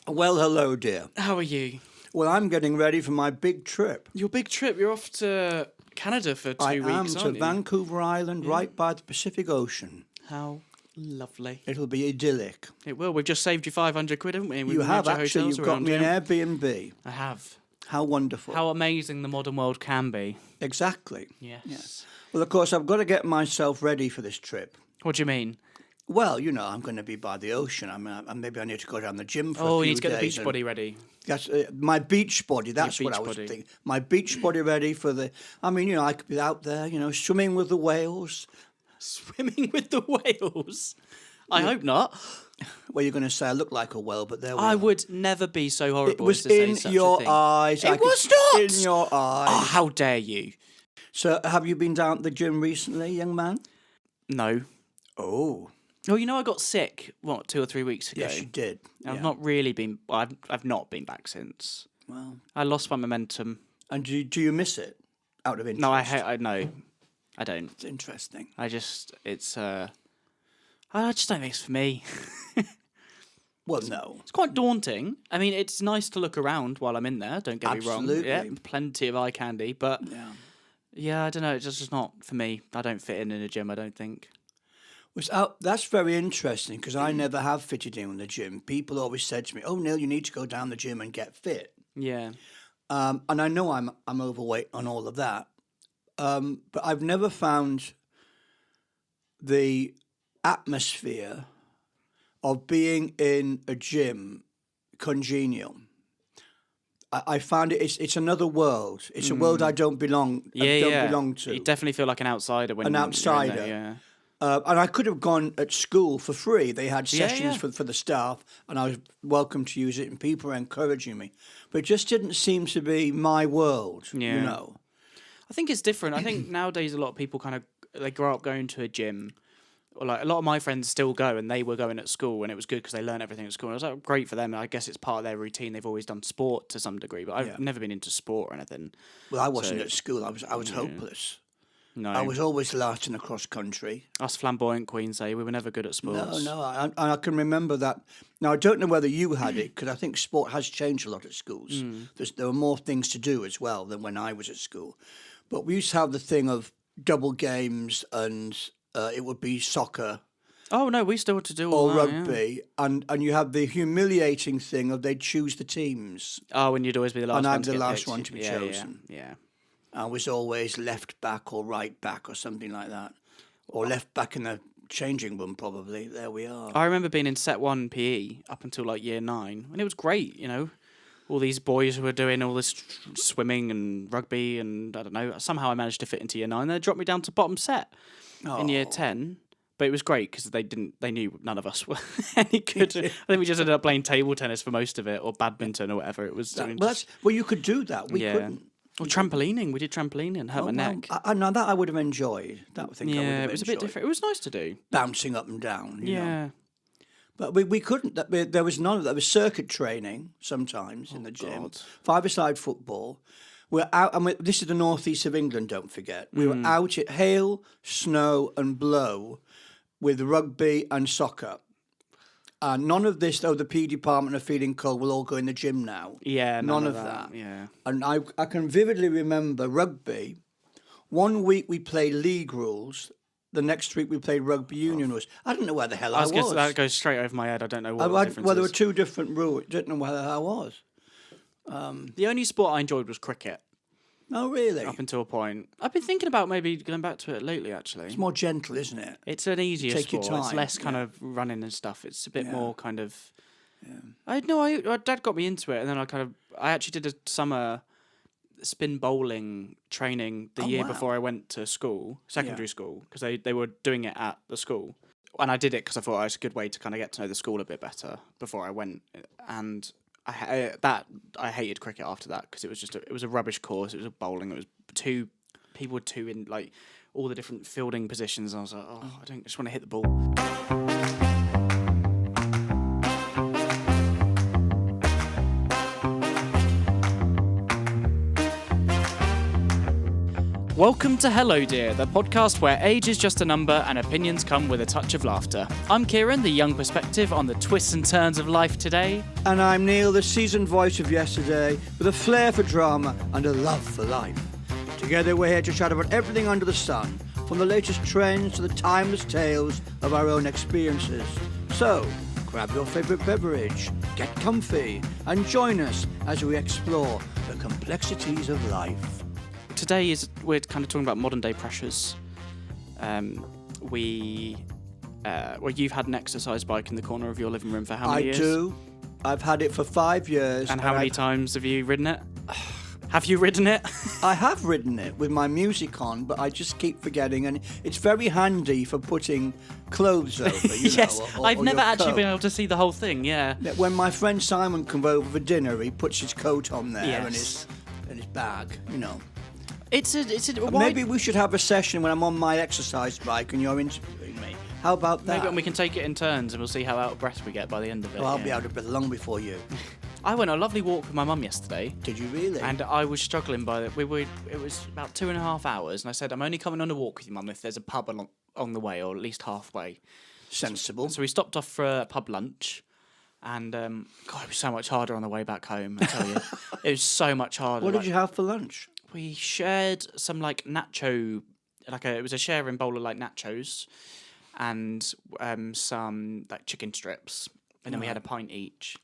Well, hello, dear. How are you? Well, I'm getting ready for my big trip. Your big trip. You're off to Canada for 2 I weeks, am to aren't you? Vancouver Island, right by the Pacific Ocean. How lovely. It'll be idyllic. It will. We've just saved you 500 quid, haven't we? We've You moved have your actually. hotels You've got around, me an yeah. Airbnb. I have. How wonderful. How amazing the modern world can be. Exactly. Yes. Well, of course, I've got to get myself ready for this trip. What do you mean? Well, you know, I'm going to be by the ocean. Maybe I need to go down the gym for a Oh, few you need to get the days beach and- body ready. That's my beach body. That's what beach I was body. thinking. My beach body ready for the. I mean, you know, I could be out there, you know, swimming with the whales. Swimming with the whales? I hope not. Well, you're going to say I look like a whale, but there we I are. would never be so horrible It was as to say in such your a thing. eyes. It was not! In your eyes. Oh, how dare you? So, have you been down at the gym recently, young man? No. Oh, Oh, you know, I got sick, 2 or 3 weeks ago? yes, you did. I've Yeah. not really been. I've not been back since. Well, I lost my momentum. and do you miss it? Out of interest. No, I know. I don't. It's interesting. I just I just don't think it's for me. Well, no. It's quite daunting. I mean, it's nice to look around while I'm in there. Don't get me wrong. Yeah, Absolutely. plenty of eye candy, but Yeah. yeah, I don't know. It's just not for me. I don't fit in a gym. I don't think. That's very interesting because I never have fitted in the gym. People always said to me, "Oh, Neil, you need to go down the gym and get fit." Yeah. And I know I'm overweight on all of that, but I've never found the atmosphere of being in a gym congenial. I found it's another world. It's a world I don't belong belong to. You definitely feel like an outsider when An you're in there, outsider. yeah. And I could have gone at school for free. They had Yeah, sessions yeah. for the staff, and I was welcome to use it, and people were encouraging me. But it just didn't seem to be my world, you Yeah. know. I think it's different. I think nowadays a lot of people they grow up going to a gym. Or like a lot of my friends still go, and they were going at school, and it was good because they learned everything at school. And I was like, great for them. And I guess it's part of their routine. They've always done sport to some degree, but I've Yeah. never been into sport or anything. Well, I wasn't So- at school. I was hopeless. No, I was always last in the cross country. us flamboyant queens say we were never good at No, sports. no, I can remember that. Now I don't know whether you had it because I think sport has changed a lot at schools. There are more things to do as well than when I was at school. But we used to have the thing of double games, and it would be soccer Oh no, we still had to do all or that, yeah. rugby, and you have the humiliating thing of they choose the teams. Oh, and you'd always be the last And one I'm to the get last picked. one to be Yeah, chosen. Yeah. I was always left back or right back or something like that, or left back in the changing room probably. There we are. I remember being in set 1 PE up until like year 9, and it was great, you know. All these boys who were doing all this swimming and rugby, and I don't know. Somehow I managed to fit into year 9. They dropped me down to bottom set in year 10. But it was great because they knew none of us were any good. I think we just ended up playing table tennis for most of it, or badminton or whatever it was. Well, you could do that. We couldn't. Or trampolining. We did trampolining and hurt my neck. Now that I would have enjoyed. That I think I would Yeah, have it was a enjoyed. bit different. It was nice to do. Bouncing up and down. You know. Yeah. But we couldn't. There was none of that. There was circuit training sometimes in the gym. God. Five-a-side football. We're out, and this is the northeast of England. Don't forget, we were out at hail, snow, and blow with rugby and soccer. And none of this, though the P department are feeling cold, we'll all go in the gym now. Yeah, None of that. Yeah. And I can vividly remember rugby. One week we played league rules. The next week we played rugby union rules. I don't know where the hell I was. That goes straight over my head. I don't know what the difference Well, there were is. two different rules. Didn't know where the hell I was. The only sport I enjoyed was cricket, Oh, really? up until a point. I've been thinking about maybe going back to it lately, actually. It's more gentle, isn't it? It's an easier Take your sport. It's time, less kind of running and stuff. It's a bit Yeah. more kind of. My dad got me into it, and then I actually did a summer spin bowling training the year wow. before I went to school, secondary school, because they were doing it at the school, and I did it because I thought it was a good way to kind of get to know the school a bit better before I went, and I hated cricket after that because it was a rubbish course. It was a bowling. It was people were two in like all the different fielding positions. And I was like, I just want to hit the ball. Welcome to Hello Dear, the podcast where age is just a number and opinions come with a touch of laughter. I'm Kieran, the young perspective on the twists and turns of life today. And I'm Neil, the seasoned voice of yesterday, with a flair for drama and a love for life. Together we're here to chat about everything under the sun, from the latest trends to the timeless tales of our own experiences. So, grab your favourite beverage, get comfy, and join us as we explore the complexities of life. Today we're kind of talking about modern day pressures. You've had an exercise bike in the corner of your living room for how many years? I do. I've had it for 5 years. And how many times have you ridden it? Have you ridden it? I have ridden it with my music on, but I just keep forgetting, and it's very handy for putting clothes over. Yes, I've or never your actually coat. been able to see the whole thing. Yeah. When my friend Simon comes over for dinner, he puts his coat on there Yes. and his bag. It's a Maybe we should have a session when I'm on my exercise bike and you're interviewing me. How about that? Maybe we can take it in turns and we'll see how out of breath we get by the end of it. Well, I'll yeah. be out of breath long before you. I went on a lovely walk with my mum yesterday. Did you really? And I was struggling by it. It was about 2.5 hours, and I said, I'm only coming on a walk with you, Mum, if there's a pub along the way, or at least halfway. Sensible. So we stopped off for a pub lunch, and God, it was so much harder on the way back home, I tell you. It was so much harder. What did you have for lunch? We shared some, nacho, it was a sharing bowl of, nachos, and some, chicken strips, and then we had a pint each.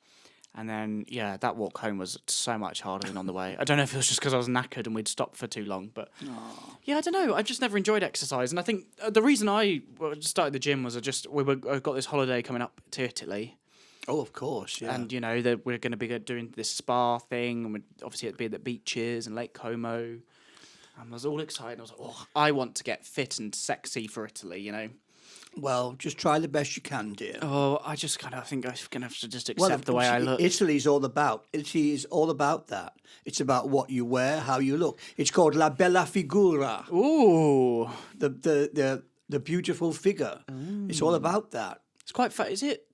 And then, that walk home was so much harder than on the way. I don't know if it was just because I was knackered and we'd stopped for too long, but I don't know. I've just never enjoyed exercise, and I think the reason I started the gym was I got this holiday coming up to Italy. Oh, of course, yeah. And that we're going to be doing this spa thing, and obviously it'd be at the beaches and Lake Como. And I was all excited. I was like, I want to get fit and sexy for Italy, Well, just try the best you can, dear. Oh, I just kind of think I'm going to have to just accept the way I look. Italy is all about that. It's about what you wear, how you look. It's called La Bella Figura. Ooh. The beautiful figure. It's all about that. It's quite is it?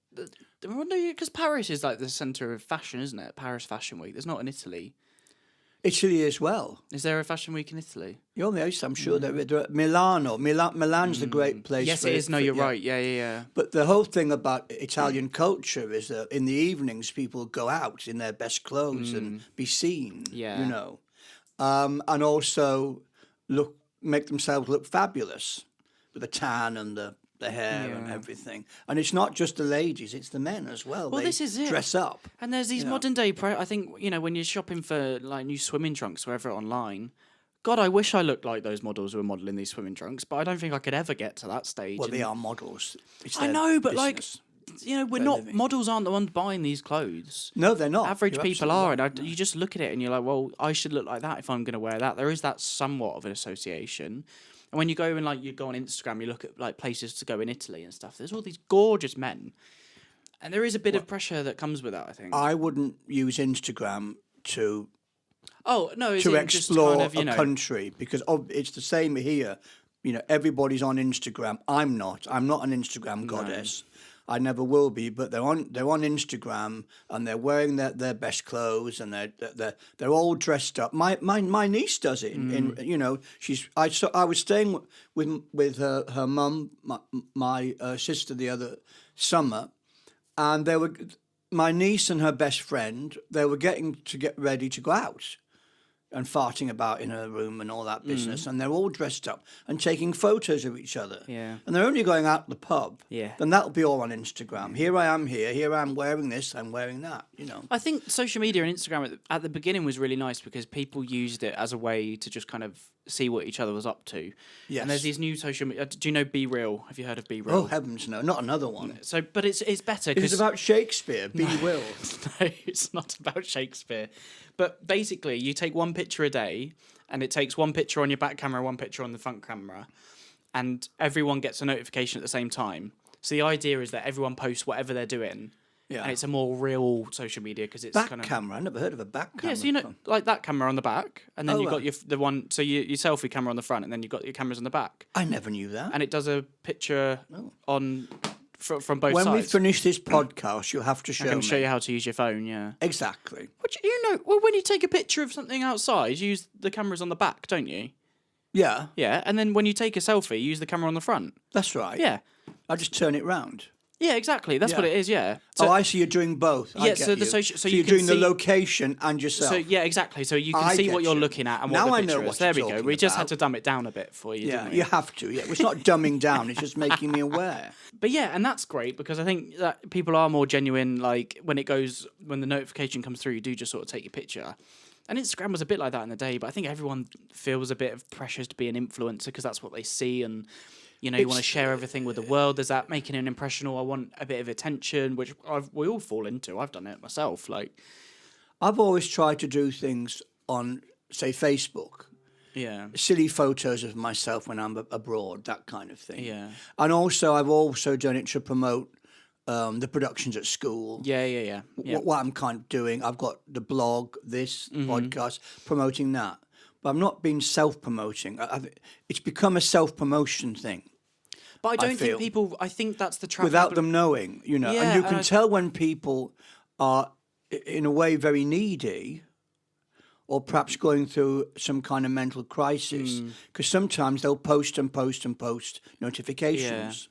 I wonder, because Paris is like the centre of fashion, isn't it? Paris Fashion Week. There's not in Italy. Italy as well. Is there a fashion week in Italy? I'm sure there are. Milan's the great place. Yes, for it is. No, you're yeah. right. Yeah. But the whole thing about Italian culture is that in the evenings people go out in their best clothes and be seen. Yeah. And also make themselves look fabulous with the tan and the hair and everything. And it's not just the ladies, it's the men as well. Well, they this is it. dress up. And there's these modern day I think, when you're shopping for new swimming trunks or whatever online, God, I wish I looked like those models who were modelling these swimming trunks, but I don't think I could ever get to that stage. Well, they are models. I know, but business. we're not models aren't the ones buying these clothes. No, they're not. Average You're people absolutely are, right. and you just look at it and you're like, well, I should look like that if I'm going to wear that. There is that somewhat of an association. And when you go and you go on Instagram, you look at places to go in Italy and stuff. There's all these gorgeous men, and there is a bit of pressure that comes with that. I think. I wouldn't use Instagram to explore a country because it's the same here. Everybody's on Instagram. I'm not. I'm not an Instagram goddess. I never will be. But they're on Instagram and they're wearing their best clothes and they're all dressed up. My niece does it. I was staying with her mum, my sister the other summer, and my niece and her best friend. They were getting ready to go out. And farting about in her room and all that business, and they're all dressed up and taking photos of each other. Yeah. And they're only going out to the pub. Yeah. Then that'll be all on Instagram. Here I am here I am wearing this, I'm wearing that, I think social media and Instagram at the beginning was really nice because people used it as a way to just kind of see what each other was up to. Yes. And there's these new social media. Do you know Be Real? Have you heard of Be Real? Oh, heavens no, not another one. So, but it's better It's because about Shakespeare, Be Will. no, it's not about Shakespeare. But basically, you take one picture a day, and it takes one picture on your back camera, one picture on the front camera, and everyone gets a notification at the same time. So the idea is that everyone posts whatever they're doing, and it's a more real social media because it's back kind of camera. I never heard of a back camera. yeah. So like that camera on the back, and then you've got right. the one. So your selfie camera on the front, and then you've got your cameras on the back, I never knew that. and it does a picture on from both when sides. we finish this podcast, you'll have to show I can me. show you how to use your phone. Yeah. Exactly. Which well, when you take a picture of something outside, you use the cameras on the back, don't you? Yeah, Yeah, and then when you take a selfie, use the camera on the front. that's right. Yeah. I just turn it round. Yeah, exactly. That's what Yeah. it is, yeah. Oh, I see you're doing both. I Yeah, get so the you. social- so so you you're can doing the see- location and yourself. So yeah, exactly. So you can I see get what you're you. looking at and Now what I the know picture what is. There you're we go. talking We just had about. to dumb it down a bit for you, yeah, didn't we? you have to. Yeah, it's not dumbing down. It's just making me aware. But yeah, and that's great because I think that people are more genuine. Like when the notification comes through, you do just sort of take your picture. And Instagram was a bit like that in the day, but I think everyone feels a bit of pressures to be an influencer because that's what they see, and you want to share everything with the world. There's that making an impression, or I want a bit of attention, which we all fall into. I've done it myself. Like, I've always tried to do things on, say, Facebook. yeah, Silly photos of myself when I'm abroad, that kind of thing. yeah, And also, I've also done it to promote the productions at school. yeah. What I'm kind of doing. I've got the blog, this podcast, promoting that. But I'm not being self-promoting. It's become a self-promotion thing. But I don't feel. think people. I think that's the trap. Without them knowing, Yeah, and you can and tell when people are, in a way, very needy, or perhaps going through some kind of mental crisis, because sometimes they'll post and post and post notifications.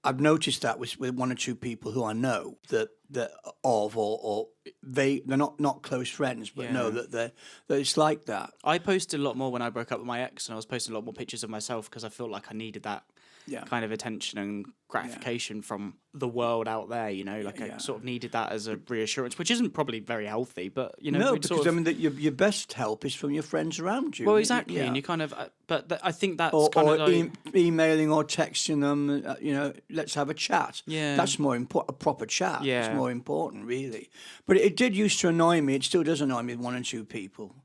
I've noticed that with one or two people who I know that or they're not close friends, but know that it's like that. I posted a lot more when I broke up with my ex, and I was posting a lot more pictures of myself because I felt like I needed that kind of attention and gratification from the world out there. I sort of needed that as a reassurance, which isn't probably very healthy, but No, we'd because sort of, your best help is from your friends around you. well, exactly, Yeah. and you kind of, I think that's or, kind or of like, emailing or texting them, let's have a chat. Yeah. That's more important. A proper chat. Yeah. It's more important, really. But it did used to annoy me. It still does annoy me with one or two people.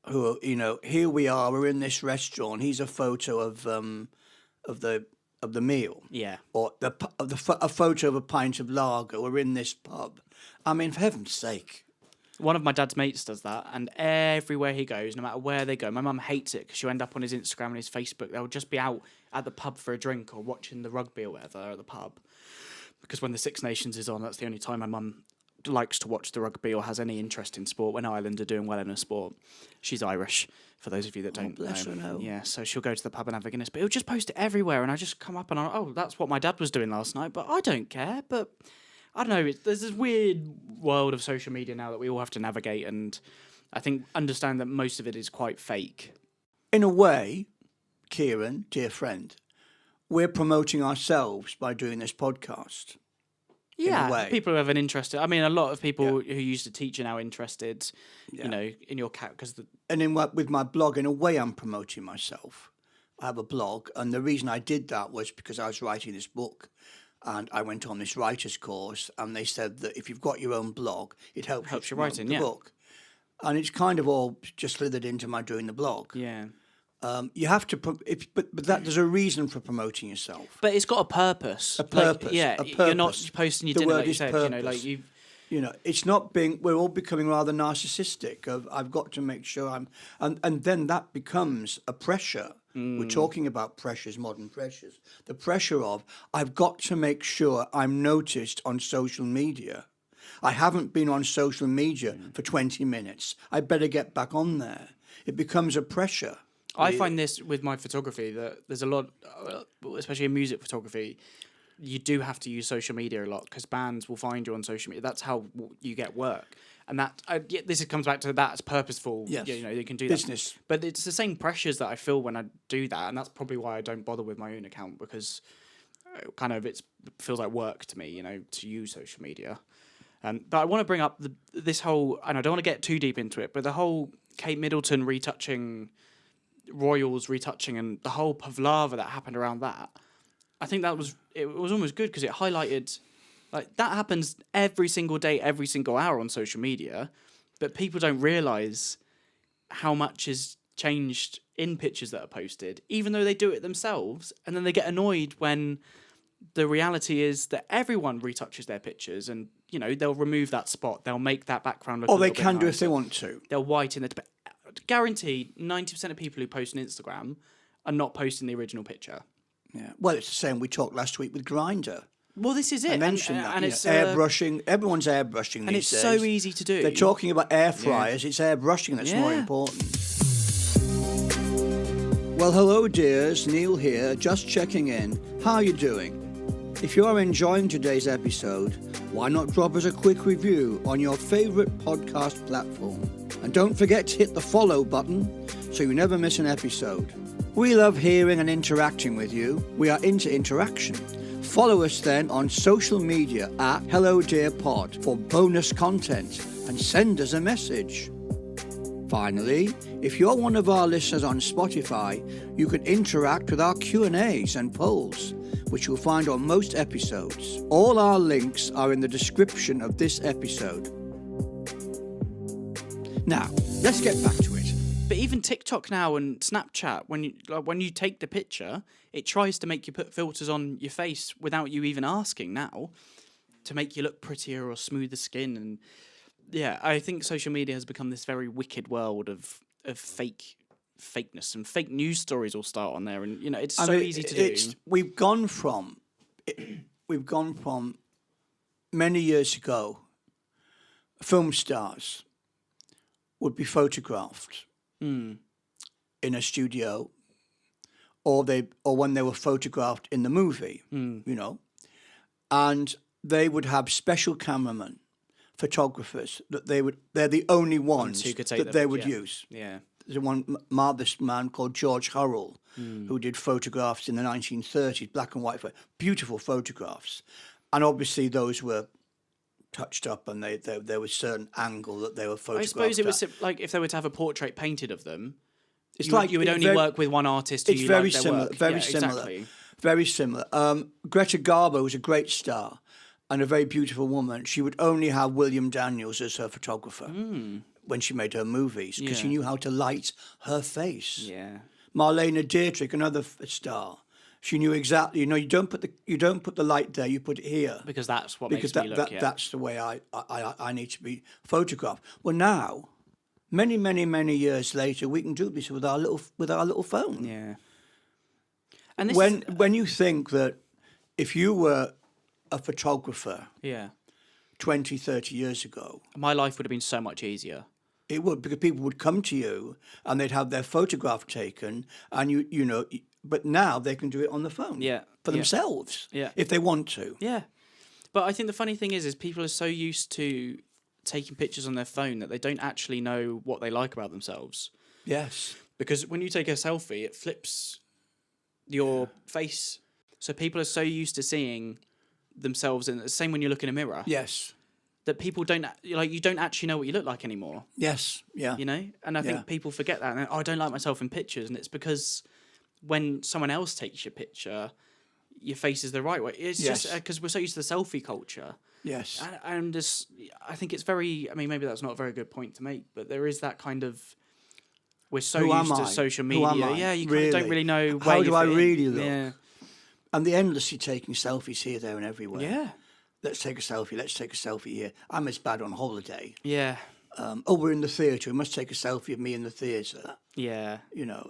Who here we are. We're in this restaurant. Here's a photo of the meal. yeah. Or a photo of a pint of lager. We're in this pub. I mean, for heaven's sake. One of my dad's mates does that, and everywhere he goes, no matter where they go, my mum hates it because she'll end up on his Instagram and his Facebook. They'll just be out at the pub for a drink or watching the rugby or whatever at the pub. Because when the Six Nations is on, that's the only time my mum likes to watch the rugby or has any interest in sport. When Ireland are doing well in a sport, she's Irish. For those of you that don't bless her, no. yeah, so she'll go to the pub and have a Guinness, but he'll just post it everywhere, and I just come up and that's what my dad was doing last night, but I don't care. But I don't know. There's this weird world of social media now that we all have to navigate, and I think understand that most of it is quite fake. In a way, Kieran, dear friend, we're promoting ourselves by doing this podcast. Yeah, a way. people who have an interest. I mean, a lot of people who used to teach are now interested. In your cat because And with my blog, in a way, I'm promoting myself. I have a blog, and the reason I did that was because I was writing this book, and I went on this writer's course, and they said that if you've got your own blog, it helps you your writing, the book. And it's kind of all just slithered into my doing the blog. yeah. You have to, but there's a reason for promoting yourself. But it's got a purpose. A purpose. Yeah, a you're not purpose. posting your The dinner word like you is said. purpose. It's not being. We're all becoming rather narcissistic. I've got to make sure I'm, and then that becomes a pressure. We're talking about pressures, modern pressures. The pressure of I've got to make sure I'm noticed on social media. I haven't been on social media for 20 minutes. I better get back on there. It becomes a pressure. I find this with my photography that there's a lot, especially in music photography, you do have to use social media a lot because bands will find you on social media. That's how you get work. And this comes back to that as purposeful. Yes. You can do Business. that. But it's the same pressures that I feel when I do that. And that's probably why I don't bother with my own account because it feels like work to me, to use social media. But I want to bring up this whole, and I don't want to get too deep into it, but the whole Kate Middleton retouching, Royals retouching, and the whole pavlava that happened around that. I think it was almost good because it highlighted, like, that happens every single day, every single hour on social media, but people don't realise how much is changed in pictures that are posted, even though they do it themselves, and then they get annoyed when the reality is that everyone retouches their pictures, and they'll remove that spot, they'll make that background look. Or a they little bit can do if nicer. they want to. They'll whiten it. Guaranteed, 90% of people who post on Instagram are not posting the original picture. Yeah. Well, it's the same. We talked last week with Grindr. Well, this is it. I mentioned that. and it's airbrushing. Everyone's airbrushing and these it's days. so easy to do. They're talking about air fryers. It's airbrushing that's more Yeah. important. Well, hello dears, Neil here, just checking in. How are you doing? If you are enjoying today's episode, why not drop us a quick review on your favourite podcast platform? And don't forget to hit the follow button so you never miss an episode. We love hearing and interacting with you. We are into interaction. Follow us then on social media at Hello Dear Pod for bonus content and send us a message. Finally, if you're one of our listeners on Spotify, you can interact with our Q&As and polls, which you'll find on most episodes. All our links are in the description of this episode. Now, let's get back to it. But even TikTok now and Snapchat, when you take the picture, it tries to make you put filters on your face without you even asking now, to make you look prettier or smoother skin. And yeah, I think social media has become this very wicked world of fakeness, and fake news stories all start on there, and it's so easy to do. We've gone from many years ago, film stars would be photographed in a studio, or when they were photographed in the movie, and they would have special cameramen, photographers they're the only ones who could take that they would use. Yeah. There's one marvellous man called George Hurrell who did photographs in the 1930s, black and white, beautiful photographs. And obviously those were touched up, and there was certain angle that they were photographed. I suppose it was like if they were to have a portrait painted of them, it's you would only work with one artist. It's very similar. Work. Very similar. Exactly. Very similar. Greta Garbo was a great star and a very beautiful woman. She would only have William Daniels as her photographer when she made her movies, because she knew how to light her face. Yeah. Marlene Dietrich, another star. She knew exactly. You don't put the light there. You put it here, because that's what makes me look. That's the way I need to be photographed. Well, now, many, many, many years later, we can do this with our little phone. Yeah. And when you think that if you were a photographer 20, 30 years ago, my life would have been so much easier. It would, because people would come to you and they'd have their photograph taken, and but now they can do it on the phone for themselves if they want to. Yeah. But I think the funny thing is people are so used to taking pictures on their phone that they don't actually know what they like about themselves. Yes. Because when you take a selfie, it flips your face. So people are so used to seeing themselves, and the same when you look in a mirror. Yes. That people don't you don't actually know what you look like anymore. Yes. Yeah. And I think people forget that. And I don't like myself in pictures, and it's because when someone else takes your picture, your face is the right way. It's just because we're so used to the selfie culture. Yes. And I think it's very. I mean, maybe that's not a very good point to make, but there is that kind of. We're so used to social media. Who am I? Yeah, you kind of don't really know. How do I really look? Yeah. And the endlessly taking selfies here, there, and everywhere. Yeah. Let's take a selfie. Let's take a selfie here. I'm as bad on holiday. Yeah. We're in the theatre. We must take a selfie of me in the theatre. Yeah.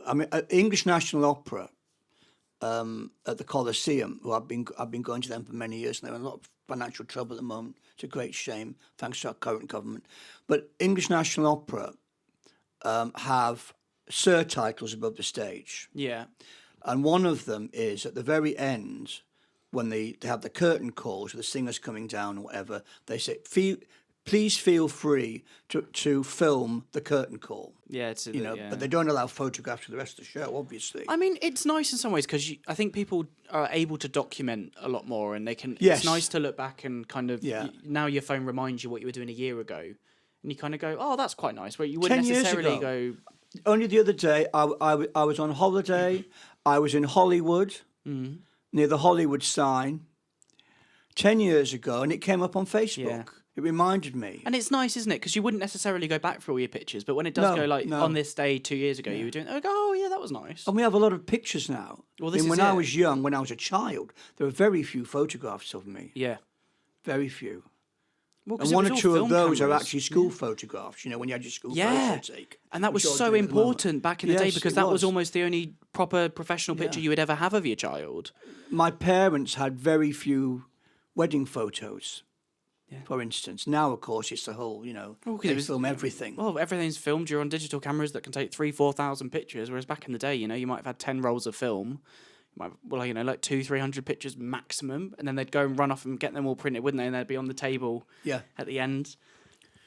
I mean, English National Opera at the Coliseum, who I've been going to them for many years, and they're in a lot of financial trouble at the moment. It's a great shame, thanks to our current government. But English National Opera have surtitles above the stage. Yeah. And one of them is at the very end, when they have the curtain calls, with the singers coming down or whatever, they say, please feel free to film the curtain call. Yeah, but they don't allow photographs for the rest of the show, obviously. I mean, it's nice in some ways because I think people are able to document a lot more, and they can. Yes. It's nice to look back and kind of. Yeah. Now your phone reminds you what you were doing a year ago, and you kind of go, "Oh, that's quite nice." Where you wouldn't 10 years necessarily ago, go. Only the other day, I was on holiday. I was in Hollywood, near the Hollywood sign, 10 years ago, and it came up on Facebook. Yeah. It reminded me. And it's nice, isn't it? Because you wouldn't necessarily go back for all your pictures, but when it does go on this day 2 years ago, you were doing, oh, yeah, that was nice. And we have a lot of pictures now. Well, when I was young, when I was a child, there were very few photographs of me. Yeah. Very few. Well, and one or two of those are actually school photographs, when you had your school photo take. And that was so important back in the day, because that was almost the only proper professional picture you would ever have of your child. My parents had very few wedding photos. for instance. Now, of course, it's the whole, they film everything. Well, everything's filmed. You're on digital cameras that can take 3,000-4,000 pictures, whereas back in the day, you might have had 10 rolls of film. Like 200-300 pictures maximum, and then they'd go and run off and get them all printed, wouldn't they? And they'd be on the table at the end.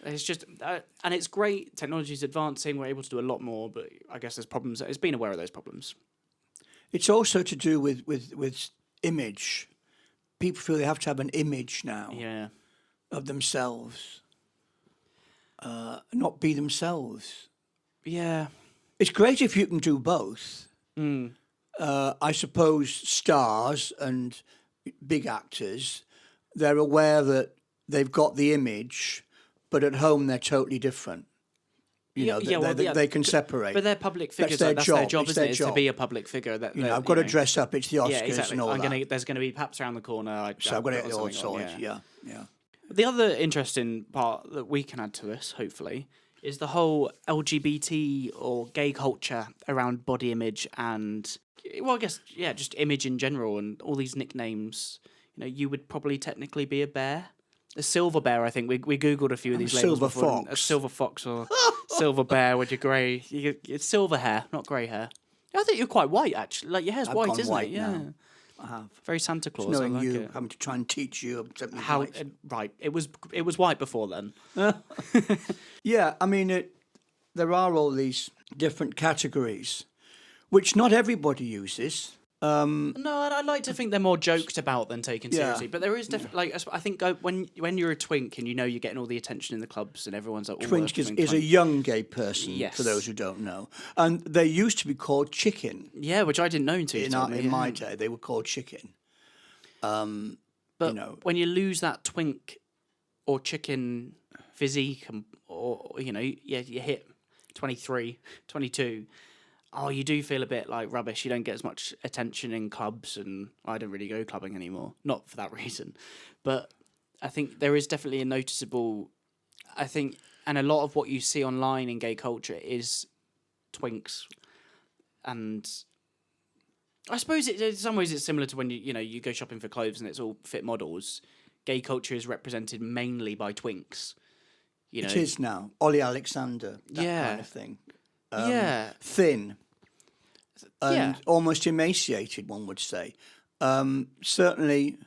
It's just, and it's great. Technology's advancing. We're able to do a lot more, but I guess there's problems. It's been aware of those problems. It's also to do with image. People feel they have to have an image now of themselves, not be themselves. Yeah. It's great if you can do both. I suppose stars and big actors, they're aware that they've got the image, but at home they're totally different. They can separate. But they're public figures. That's their job, isn't it? Is to be a public figure. I've got to dress up. It's the Oscars and all that. There's going to be Paps around the corner. So I've got to get it all sorted. Yeah. The other interesting part that we can add to this, hopefully, is the whole LGBT or gay culture around body image and, well, I guess, just image in general and all these nicknames. You would probably technically be a bear. A silver bear, I think. We Googled a few of these labels silver before. fox. A silver fox or silver bear with your grey. It's silver hair, not grey hair. I think you're quite white, actually. Like, your hair's white, isn't it? Yeah. Now. I have. Very Santa Claus. Knowing I like you, it. having to try and teach you something How white. Right. It was white before then. Yeah, I mean, there are all these different categories, which not everybody uses. No, I like to think they're more joked about than taken seriously. But there is definitely, I think when you're a twink and you're getting all the attention in the clubs and everyone's like, Twink is a young gay person, for those who don't know. And they used to be called chicken. Yeah, which I didn't know until you told me. In my day, they were called chicken. But when you lose that twink or chicken physique, or you hit 23, 22, you do feel a bit like rubbish. You don't get as much attention in clubs, and I don't really go clubbing anymore. Not for that reason. But I think there is definitely a noticeable, and a lot of what you see online in gay culture is twinks. And I suppose in some ways it's similar to when you go shopping for clothes and it's all fit models. Gay culture is represented mainly by twinks. It is now. Ollie Alexander, that kind of thing. Thin and almost emaciated, one would say. Certainly,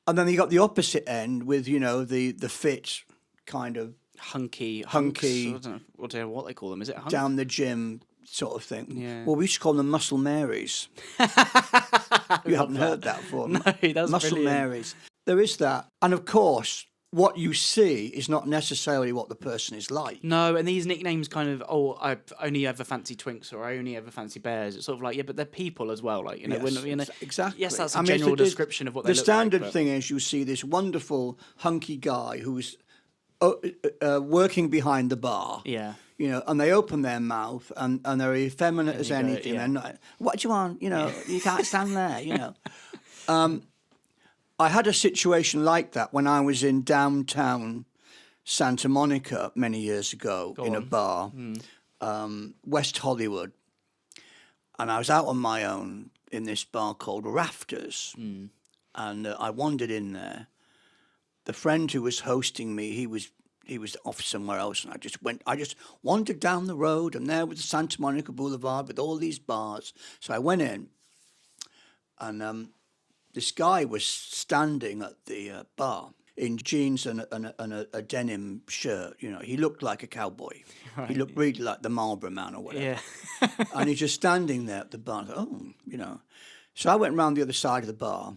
and then you got the opposite end with the fit kind of hunky. I don't know what they call them. Is it hunk? Down the gym sort of thing? Yeah. Well, we used to call them Muscle Marys. You haven't heard that before? No, that's Muscle brilliant. Marys. There is that, and of course, what you see is not necessarily what the person is like. No, and these nicknames kind of, I only ever fancy twinks or I only ever fancy bears. It's sort of like, but they're people as well. Like, exactly. Yes, that's a general description of what they look like. The standard thing is you see this wonderful hunky guy who's working behind the bar. Yeah. And they open their mouth and they're effeminate as anything. They're not, what do you want? You can't stand there, I had a situation like that when I was in downtown Santa Monica many years ago a bar, West Hollywood. And I was out on my own in this bar called Rafters. And I wandered in there. The friend who was hosting me, he was off somewhere else, and I just wandered down the road, and there was the Santa Monica Boulevard with all these bars. So I went in, and this guy was standing at the bar in jeans and a denim shirt. He looked like a cowboy. Right. He looked really like the Marlboro Man or whatever. Yeah. And he's just standing there at the bar. So I went round the other side of the bar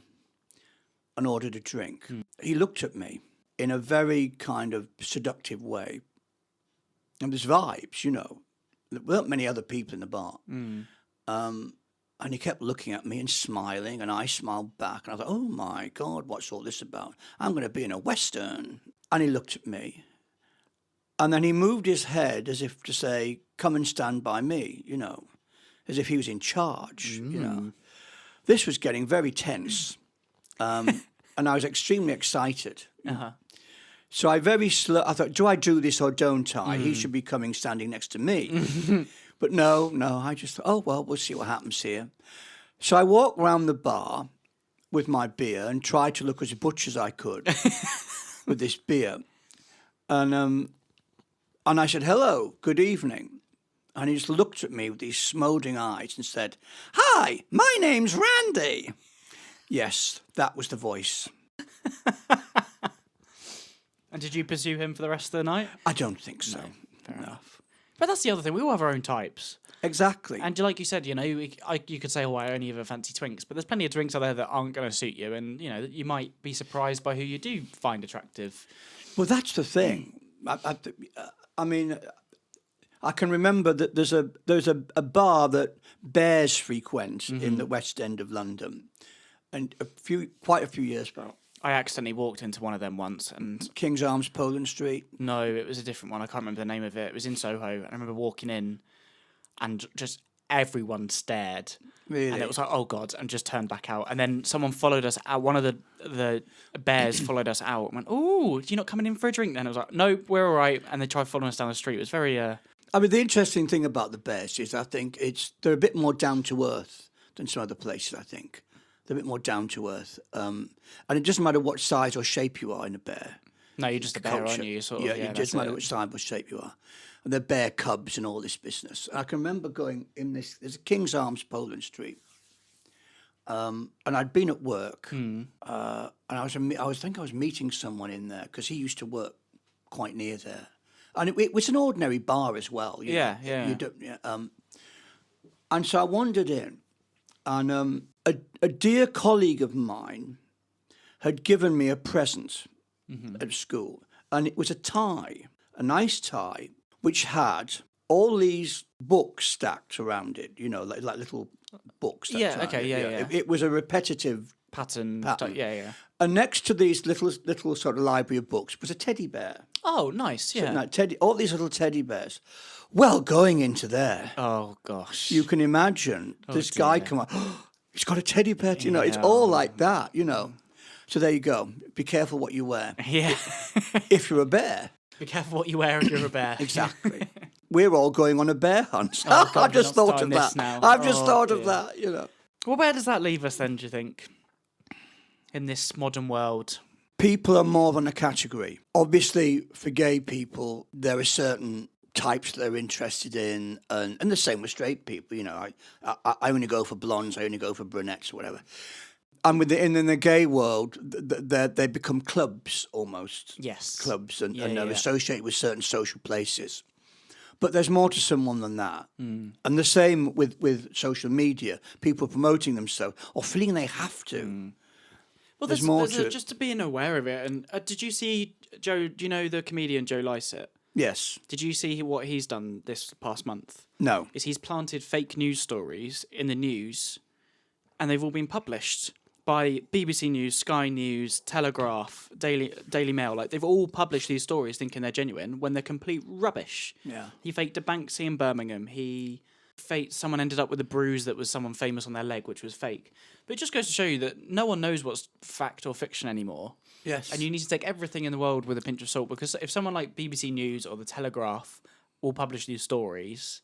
and ordered a drink. He looked at me in a very kind of seductive way. And there's vibes, There weren't many other people in the bar. And he kept looking at me and smiling, and I smiled back. And I thought, oh, my God, what's all this about? I'm going to be in a Western. And he looked at me. And then he moved his head as if to say, come and stand by me, as if he was in charge, This was getting very tense. And I was extremely excited. So I thought, do I do this or don't I? He should be coming standing next to me. But no, I just thought, we'll see what happens here. So I walked around the bar with my beer and tried to look as butch as I could. with this beer, and I said, "Hello, good evening," and he just looked at me with these smouldering eyes and said, "Hi, my name's Randy." Yes, that was the voice. And did you pursue him for the rest of the night? I don't think so. Fair enough. But that's the other thing. We all have our own types. Exactly. And like you said, you know, you could say, oh, I only ever fancy twinks. But there's plenty of twinks out there that aren't going to suit you. And, you know, you might be surprised by who you do find attractive. Well, that's the thing. I mean, I can remember that there's a bar that bears frequent in the West End of London. And quite a few years back. I accidentally walked into one of them once, and King's Arms, Poland Street. no, it was a different one. I can't remember the name of it. It was in Soho, and I remember walking in, and just everyone stared, Really? and it was like, oh god, and just turned back out. And then someone followed us out. One of the bears followed us out and went, "Oh, you're not coming in for a drink?" Then I was like, "No, we're all right." And they tried following us down the street. It was very I mean, the interesting thing about the bears is I think they're a bit more down to earth than some other places, I think. They're a bit more down to earth. And it doesn't matter what size or shape you are in a bear. no, you're just a bear, Culture. aren't you? Sort of, Yeah, it that's doesn't matter it. which size or shape you are. And they're bear cubs and all this business. And I can remember going in there's a King's Arms, Poland Street. And I'd been at work. And I was meeting someone in there because he used to work quite near there. And it was an ordinary bar as well. You Yeah, know. yeah. You don't, yeah, and so I wandered in, and a dear colleague of mine had given me a present at school, and it was a tie, a nice tie, which had all these books stacked around it. You know, like little books. stacked Yeah, around okay, it, yeah. It was a repetitive. Pattern. Pattern. Yeah. And next to these little sort of library of books was a teddy bear. Oh, nice. Yeah. No, all these little teddy bears. Well, going into there, Oh gosh. you can imagine this guy dear. come up. He's got a teddy bear. You know, it's all like that. You know. So there you go. Be careful what you wear. Yeah. If you're a bear, Be careful what you wear if you're a bear. exactly. We're all going on a bear hunt. Oh, God, I've just we're not thought of starting this that. now. I've just Oh, thought of dear. that. You know. Well, where does that leave us then, do you think? In this modern world? People are more than a category. Obviously, for gay people, there are certain types that they're interested in, and the same with straight people. You know, I only go for blondes, I only go for brunettes, or whatever. And in the gay world, they become clubs almost. Yes. Clubs, and Yeah, they're yeah. associated with certain social places. But there's more to someone than that. And the same with social media, people promoting themselves or feeling they have to. Well, There's more to it. just to being aware of it. And did you see Joe? Do you know the comedian Joe Lycett? Yes. Did you see what he's done this past month? No. Is he's planted fake news stories in the news, and they've all been published by BBC News, Sky News, Telegraph, Daily Mail. Like they've all published these stories thinking they're genuine when they're complete rubbish. Yeah. He faked a Banksy in Birmingham. Someone ended up with a bruise that was someone famous on their leg, which was fake. But it just goes to show you that no one knows what's fact or fiction anymore. Yes. And you need to take everything in the world with a pinch of salt, because if someone like BBC News or the Telegraph will publish these stories,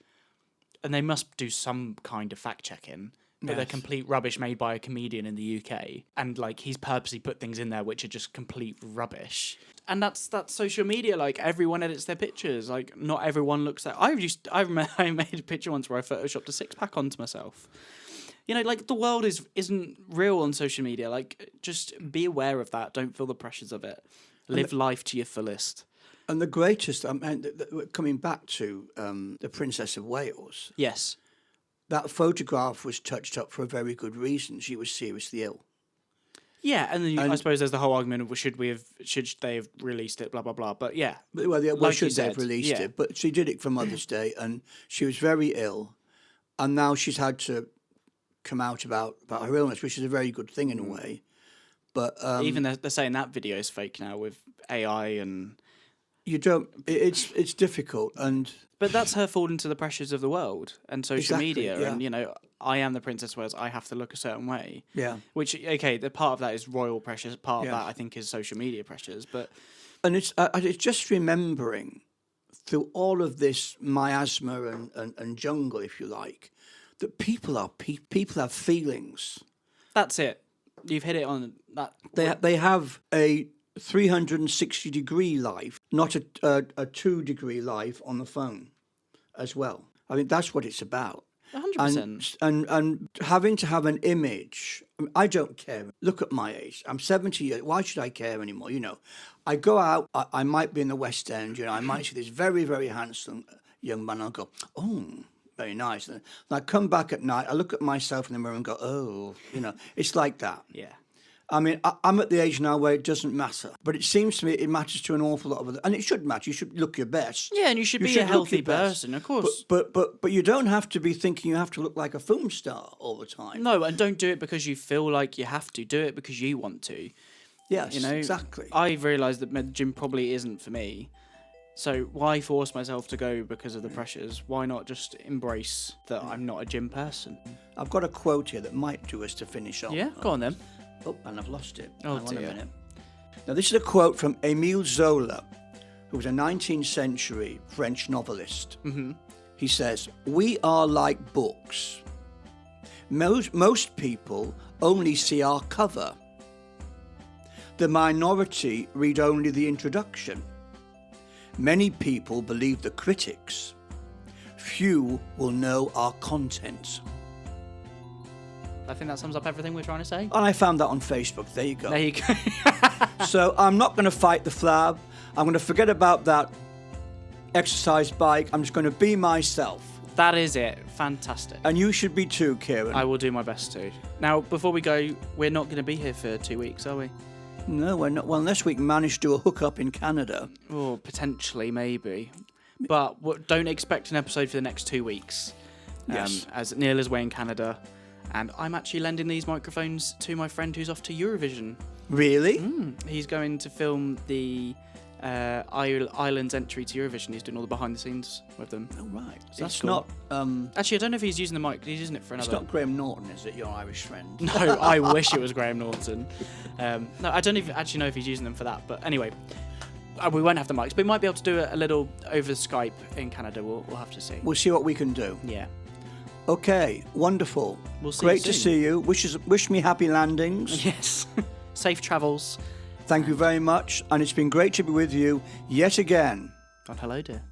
and they must do some kind of fact checking, but they're Yes. complete rubbish made by a comedian in the UK, and like he's purposely put things in there which are just complete rubbish. And that's social media. Like everyone edits their pictures. Like not everyone looks like I remember I made a picture once where I photoshopped a 6-pack onto myself. You know, like the world isn't real on social media. Like just be aware of that. Don't feel the pressures of it. Live life to your fullest. And the greatest, coming back to the Princess of Wales, Yes. that photograph was touched up for a very good reason. She was seriously ill. Yeah, and then I suppose there's the whole argument of should they have released it, blah blah blah. But yeah, Well, Like you should they have said, released yeah. it? But she did it for Mother's Day, and she was very ill, and now she's had to come out about her illness, which is a very good thing in a way. But even they're saying that video is fake now with AI and. you don't. It's difficult, and But that's her falling to the pressures of the world and social Exactly, media, yeah. and you know, I am the Princess Wales. I have to look a certain way. yeah. Which the part of that is royal pressures. Part Yeah. of that I think is social media pressures. But And it's just remembering through all of this miasma and jungle, if you like, that people have feelings. that's it. You've hit it on that. They have a 360-degree life, not a 2-degree life on the phone as well. I mean, that's what it's about. 100%. And having to have an image. I mean, I don't care. Look at my age. I'm 70 years. Why should I care anymore? You know, I go out. I might be in the West End. You know, I might see this very, very handsome young man. I'll go, oh, very nice. And I come back at night. I look at myself in the mirror and go, oh, you know, it's like that. Yeah. I mean, I'm at the age now where it doesn't matter. But it seems to me it matters to an awful lot of other... And it should matter. You should look your best. Yeah, and you should be a look healthy your best. person, of course. But you don't have to be thinking you have to look like a film star all the time. No, and don't do it because you feel like you have to. Do it because you want to. Yes, You know, exactly. I've realised that the gym probably isn't for me. So why force myself to go because of the pressures? Why not just embrace that I'm not a gym person? I've got a quote here that might do us to finish off. Yeah, go on then. Oh, and I've lost it. Oh, Hang on a dear. minute. Now, this is a quote from Émile Zola, who was a 19th century French novelist. Mm-hmm. He says, "We are like books. Most people only see our cover. The minority read only the introduction. Many people believe the critics. Few will know our content." I think that sums up everything we're trying to say. And I found that on Facebook. There you go. There you go. So I'm not going to fight the flab. I'm going to forget about that exercise bike. I'm just going to be myself. That is it. Fantastic. And you should be too, Kieran. I will do my best to. Now, before we go, we're not going to be here for 2 weeks, are we? No, we're not. Well, unless we can manage to do a hookup in Canada. Or potentially, maybe. But don't expect an episode for the next 2 weeks. Yes. As Neil is away in Canada. And I'm actually lending these microphones to my friend who's off to Eurovision. Really? He's going to film the Ireland's entry to Eurovision. He's doing all the behind the scenes with them. Oh, right. So that's It's cool. not... Actually, I don't know if he's using the mic. He's using it for It's another. not Graham Norton, is it, your Irish friend? No, I wish it was Graham Norton. No, I don't even actually know if he's using them for that. But anyway, we won't have the mics. But we might be able to do it a little over Skype in Canada. We'll have to see. We'll see what we can do. Yeah. Okay, wonderful. We'll see Great you to soon. see you. Wish me happy landings. Yes. Safe travels. Thank you very much. And it's been great to be with you yet again. God, hello, dear.